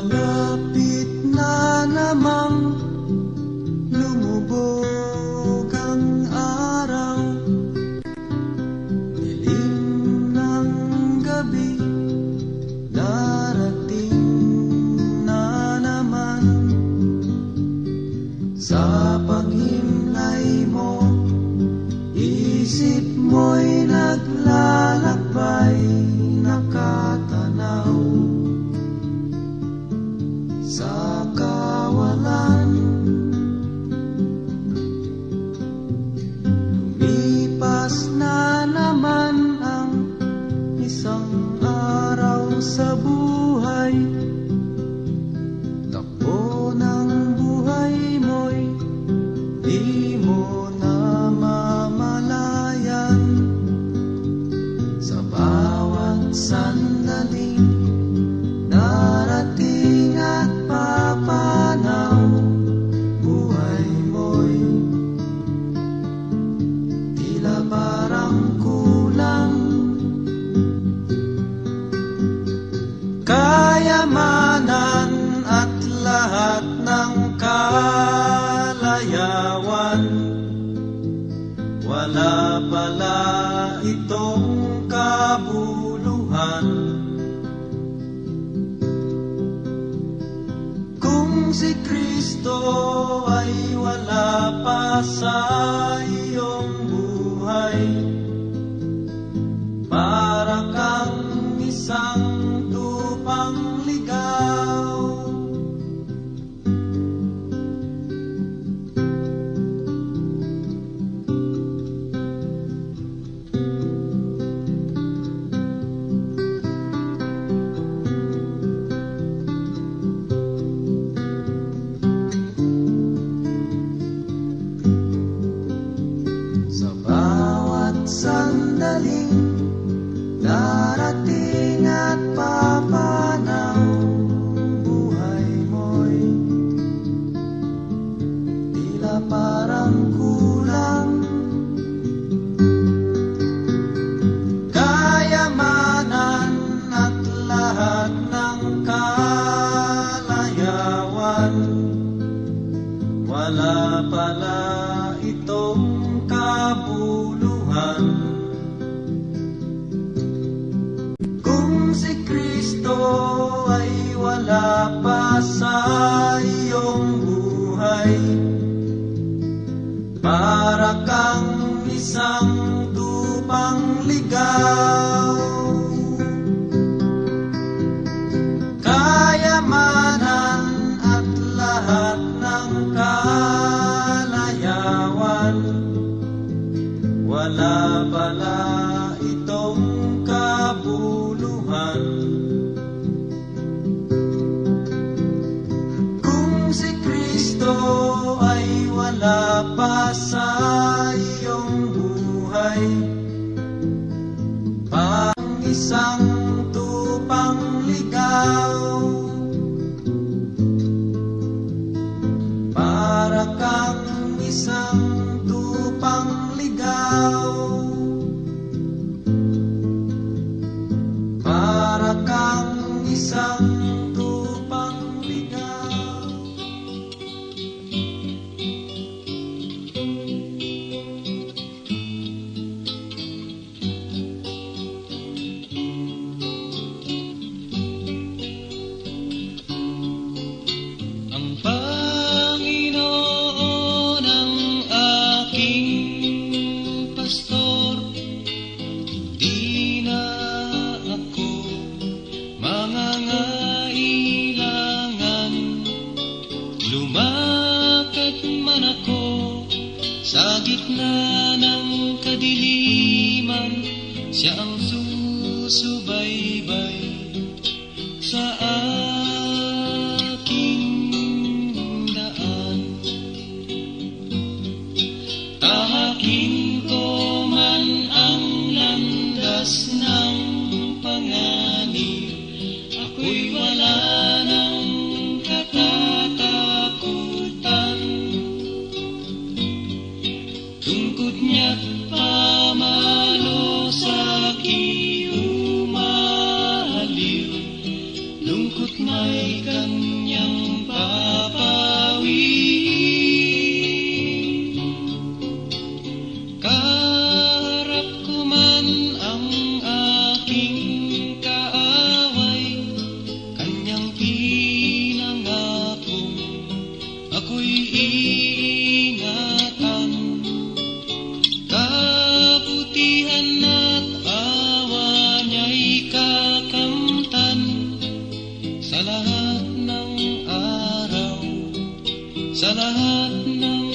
Malapit na namang lumubog ang araw, dilim ng gabi, darating na naman. Sa paghimlay mo, isip mo'y naglalakbay, nakatanaw sa kawalan. Lumipas na naman ang isang araw sa buhay, takbo ng buhay mo'y di mo na mamalayan. Sa bawat sandaling darating at papanaw, buhay mo'y tila parang kulang. Kayamanan at lahat ng kalayawan, wala pala itong kabuluhan. Kung si Kristo ay wala pa sa iyong buhay, para kang isang tupang ligaw. Sa bawat sandaling darating at papanaw, buhay mo'y tila parang kulang. Kayamanan at lahat ng kalayawan, wala pala itong kabuluhan. Kung si Kristo ay wala pa sa iyong buhay, para kang isang tupang ligaw. Kayamanan at lahat ng kalayawan, wala pala itong kabuluhan. Kung si Kristo ay wala pa sa iyong buhay, parang isang tupang ligaw. Para kang isang tupang ligaw. Para kang isang tupang ligaw. Ang Panginoon ang aking pastor, di na ako mangangailangan. Lumakad man ako sa gitna ng kadiliman, siya ang susubaybay sa aking daan. Tahakin ko man ang landas ng panganib, ako'y wala ng katatakutan. Tungkod niya't pamalo sa akin may kanyang papawiin. Kaharap ko man ang aking kaaway, kanyang pinangakong ako'y iingatan. Kabutihan at awa niya'y kakamtan sa lahat ng araw, sa lahat ng